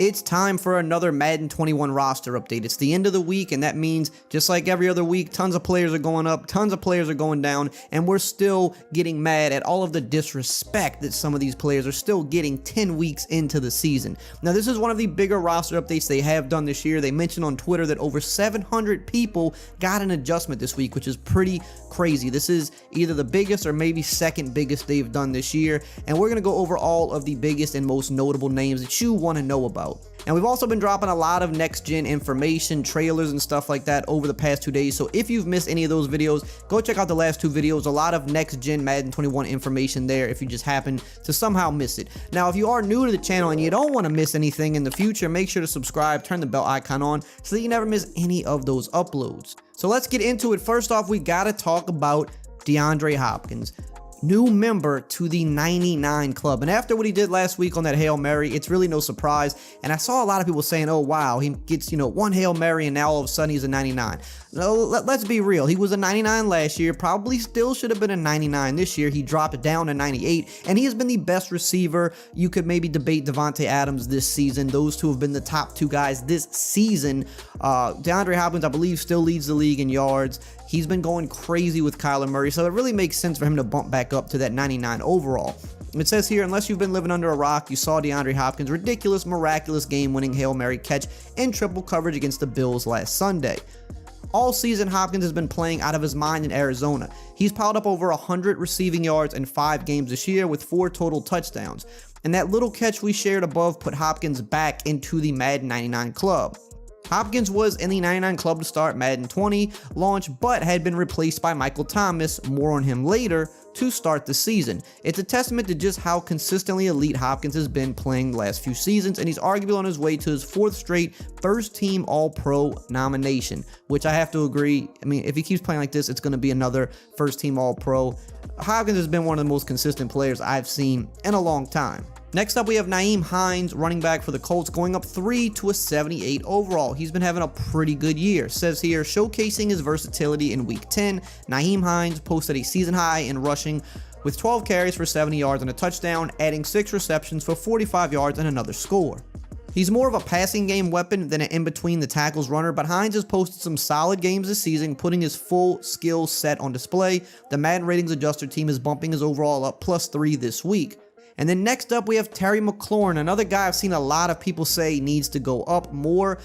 It's time for another Madden 21 roster update. It's the end of the week, and that means, just like every other week, tons of players are going up, tons of players are going down, and we're still getting mad at all of the disrespect that some of these players are still getting 10 weeks into the season. Now, this is one of the bigger roster updates they have done this year. They mentioned on Twitter that over 700 people got an adjustment this week, which is pretty crazy. This is either the biggest or maybe second biggest they've done this year, and we're going to go over all of the biggest and most notable names that you want to know about. And we've also been dropping a lot of next-gen information, trailers, and stuff like that over the past 2 days. So if you've missed any of those videos, go check out the last 2 videos. A lot of next-gen Madden 21 information there if you just happen to somehow miss it. Now, if you are new to the channel and you don't want to miss anything in the future, make sure to subscribe, turn the bell icon on so that you never miss any of those uploads. So let's get into it. First off, we got to talk about DeAndre Hopkins. New member to the 99 club. And after what he did last week on that Hail Mary, it's really no surprise. And I saw a lot of people saying, oh wow, he gets, one Hail Mary and now all of a sudden he's a 99. No, let's be real. He was a 99 last year, probably still should have been a 99 this year. He dropped down to 98, and he has been the best receiver. You could maybe debate Devontae Adams this season. Those two have been the top 2 guys this season. DeAndre Hopkins, I believe, still leads the league in yards. He's been going crazy with Kyler Murray, so it really makes sense for him to bump back up to that 99 overall. It says here, unless you've been living under a rock, you saw DeAndre Hopkins' ridiculous, miraculous game-winning Hail Mary catch in triple coverage against the Bills last Sunday. All season, Hopkins has been playing out of his mind in Arizona. He's piled up over 100 receiving yards in 5 games this year with 4 total touchdowns. And that little catch we shared above put Hopkins back into the Madden 99 club. Hopkins was in the 99 club to start Madden 20 launch, but had been replaced by Michael Thomas, more on him later, to start the season. It's a testament to just how consistently elite Hopkins has been playing the last few seasons, and he's arguably on his way to his 4th straight first team All-Pro nomination, which I have to agree. I mean, if he keeps playing like this, it's going to be another first team All-Pro. Hopkins has been one of the most consistent players I've seen in a long time. Next up, we have Nyheim Hines, running back for the Colts, going up 3 to a 78 overall. He's been having a pretty good year. Says here, showcasing his versatility in Week 10, Nyheim Hines posted a season high in rushing with 12 carries for 70 yards and a touchdown, adding 6 receptions for 45 yards and another score. He's more of a passing game weapon than an in-between the tackles runner, but Hines has posted some solid games this season, putting his full skill set on display. The Madden ratings adjuster team is bumping his overall up +3 this week. And then next up, we have Terry McLaurin, another guy I've seen a lot of people say needs to go up more.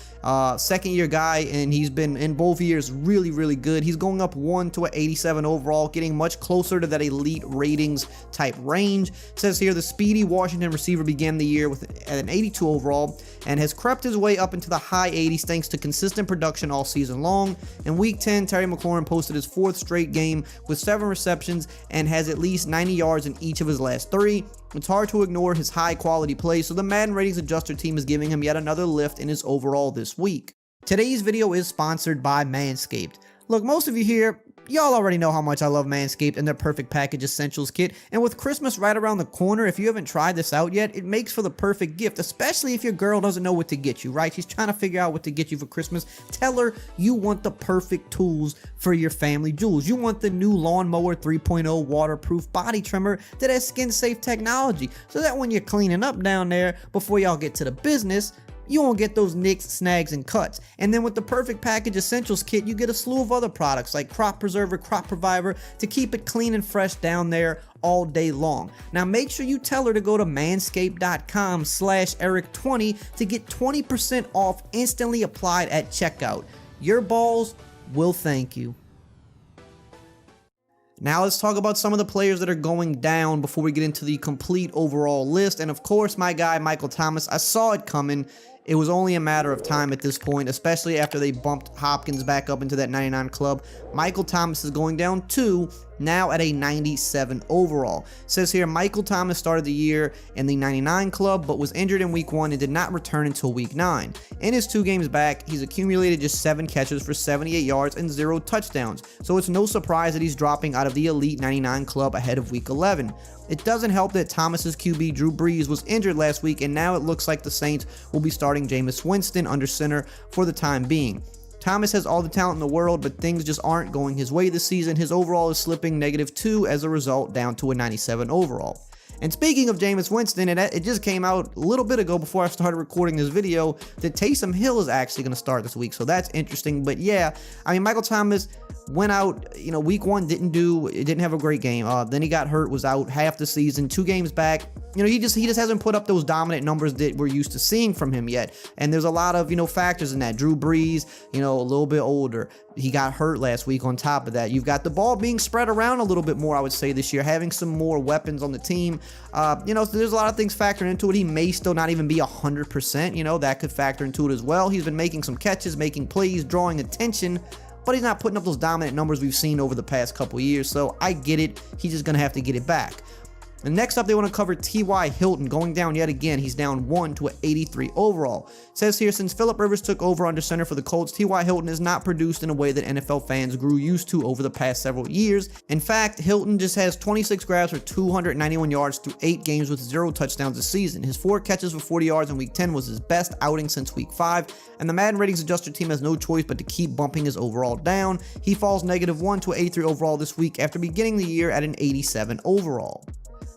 Second-year guy, and he's been in both years really, really good. He's going up 1 to an 87 overall, getting much closer to that elite ratings type range. It says here, the speedy Washington receiver began the year with an 82 overall and has crept his way up into the high 80s thanks to consistent production all season long. In Week 10, Terry McLaurin posted his 4th straight game with 7 receptions and has at least 90 yards in each of his last 3. It's hard to ignore his high-quality play, so the Madden ratings adjuster team is giving him yet another lift in his overall this week. Today's video is sponsored by Manscaped. Look, most of you here, y'all already know how much I love Manscaped and their Perfect Package Essentials Kit, and with Christmas right around the corner, if you haven't tried this out yet, it makes for the perfect gift, especially if your girl doesn't know what to get you, right? She's trying to figure out what to get you for Christmas. Tell her you want the perfect tools for your family jewels. You want the new Lawnmower 3.0 waterproof body trimmer that has skin-safe technology, so that when you're cleaning up down there, before y'all get to the business, you won't get those nicks, snags, and cuts. And then with the Perfect Package Essentials Kit, you get a slew of other products like Crop Preserver, Crop Reviver to keep it clean and fresh down there all day long. Now make sure you tell her to go to manscaped.com/Eric20 to get 20% off instantly applied at checkout. Your balls will thank you. Now let's talk about some of the players that are going down before we get into the complete overall list. And of course, my guy, Michael Thomas, I saw it coming. It was only a matter of time at this point, especially after they bumped Hopkins back up into that 99 club. Michael Thomas is going down too, now at a 97 overall. It says here, Michael Thomas started the year in the 99 club, but was injured in week 1 and did not return until week 9. In his 2 games back, he's accumulated just 7 catches for 78 yards and 0 touchdowns. So it's no surprise that he's dropping out of the elite 99 club ahead of week 11. It doesn't help that Thomas's QB Drew Brees was injured last week, and now it looks like the Saints will be starting Jameis Winston under center for the time being. Thomas has all the talent in the world, but things just aren't going his way this season. His overall is slipping -2 as a result, down to a 97 overall. And speaking of Jameis Winston, it just came out a little bit ago before I started recording this video that Taysom Hill is actually going to start this week. So that's interesting. But yeah, I mean, Michael Thomas went out, week 1 didn't have a great game. Then he got hurt, was out half the season, 2 games back. He just hasn't put up those dominant numbers that we're used to seeing from him yet. And there's a lot of, factors in that. Drew Brees, a little bit older. He got hurt last week on top of that. You've got the ball being spread around a little bit more, I would say, this year, having some more weapons on the team. So there's a lot of things factoring into it. He may still not even be 100%, that could factor into it as well. He's been making some catches, making plays, drawing attention, but he's not putting up those dominant numbers we've seen over the past couple years. So I get it. He's just going to have to get it back. And next up, they want to cover T.Y. Hilton going down yet again. He's down 1 to an 83 overall. It says here, since Phillip Rivers took over under center for the Colts, T.Y. Hilton has not produced in a way that NFL fans grew used to over the past several years. In fact, Hilton just has 26 grabs for 291 yards through 8 games with 0 touchdowns this season. His 4 catches for 40 yards in week 10 was his best outing since week 5, and the Madden ratings adjuster team has no choice but to keep bumping his overall down. He falls -1 to 83 overall this week after beginning the year at an 87 overall.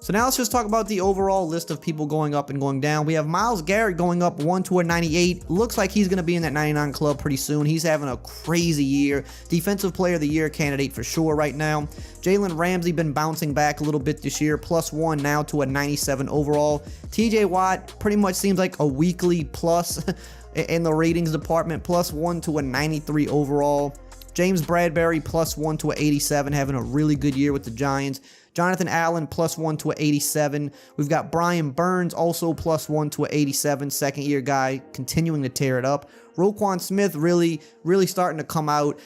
So now let's just talk about the overall list of people going up and going down. We have Myles Garrett going up 1 to a 98. Looks like he's going to be in that 99 club pretty soon. He's having a crazy year. Defensive Player of the Year candidate for sure right now. Jalen Ramsey been bouncing back a little bit this year. +1 now to a 97 overall. TJ Watt pretty much seems like a weekly plus in the ratings department. +1 to a 93 overall. James Bradbury +1 to a 87, having a really good year with the Giants. Jonathan Allen +1 to a 87. We've got Brian Burns also +1 to a 87, second year guy, continuing to tear it up. Roquan Smith really starting to come out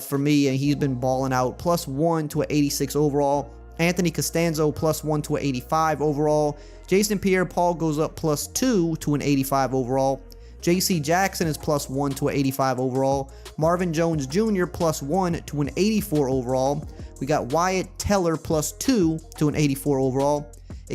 for me, and he's been balling out. +1 to a 86 overall. Anthony Costanzo +1 to a 85 overall. Jason Pierre-Paul goes up +2 to an 85 overall. J.C. Jackson is +1 to an 85 overall. Marvin Jones Jr. +1 to an 84 overall. We got Wyatt Teller +2 to an 84 overall.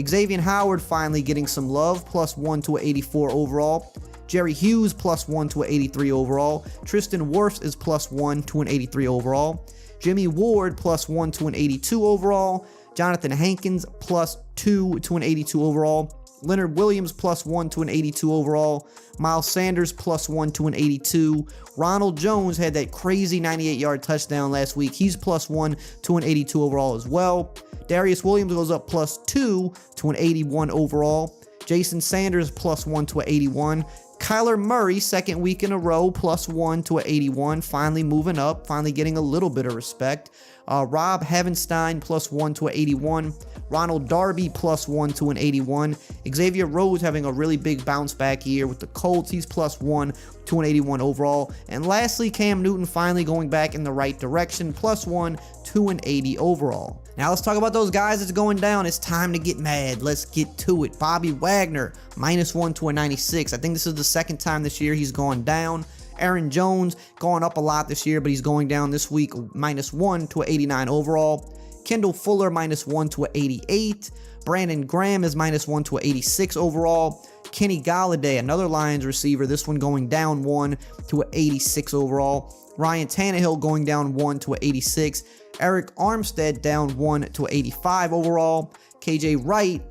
Xavier Howard finally getting some love, +1 to an 84 overall. Jerry Hughes +1 to an 83 overall. Tristan Wirfs is +1 to an 83 overall. Jimmy Ward +1 to an 82 overall. Jonathan Hankins +2 to an 82 overall. Leonard Williams +1 to an 82 overall. Miles Sanders +1 to an 82. Ronald Jones had that crazy 98-yard touchdown last week. He's +1 to an 82 overall as well. Darius Williams goes up +2 to an 81 overall. Jason Sanders +1 to an 81. Kyler Murray, second week in a row, +1 to an 81. Finally moving up, finally getting a little bit of respect. Rob Havenstein +1 to an 81. Ronald Darby +1 to an 81. Xavier Rhodes having a really big bounce back year with the Colts. He's +1 to an 81 overall. And lastly, Cam Newton finally going back in the right direction, +1 to an 80 overall. Now let's talk about those guys that's going down. It's time to get mad. Let's get to it. Bobby Wagner, -1 to a 96. I think this is the second time this year he's gone down. Aaron Jones going up a lot this year, but he's going down this week, -1 to an 89 overall. Kendall Fuller, -1 to an 88. Brandon Graham is -1 to an 86 overall. Kenny Golladay, another Lions receiver, this one going down 1 to an 86 overall. Ryan Tannehill going down 1 to an 86. Eric Armstead down 1 to an 85 overall. KJ Wright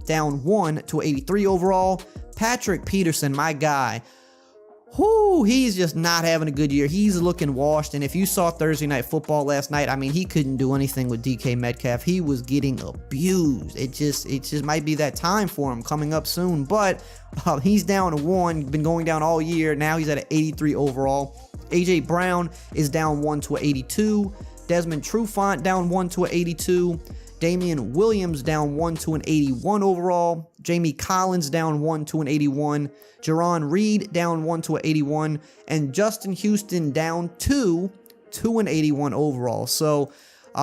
down 1 to an 83 overall. Patrick Peterson, my guy, he's just not having a good year. He's looking washed, and if you saw Thursday Night Football last night, I mean, he couldn't do anything with DK Metcalf. He was getting abused. It just might be that time for him coming up soon, but he's down to 1, been going down all year. Now he's at an 83 overall. AJ Brown is down 1 to an 82. Desmond Trufant down 1 to an 82. Damian Williams down 1 to an 81 overall. Jamie Collins down 1 to an 81. Jerron Reed down 1 to an 81. And Justin Houston down 2 to an 81 overall. So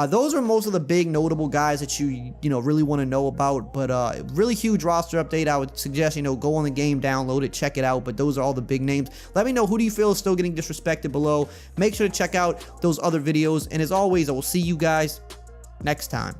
those are most of the big notable guys that you really want to know about. But really huge roster update. I would suggest go on the game, download it, check it out. But those are all the big names. Let me know, who do you feel is still getting disrespected below. Make sure to check out those other videos. And as always, I will see you guys next time.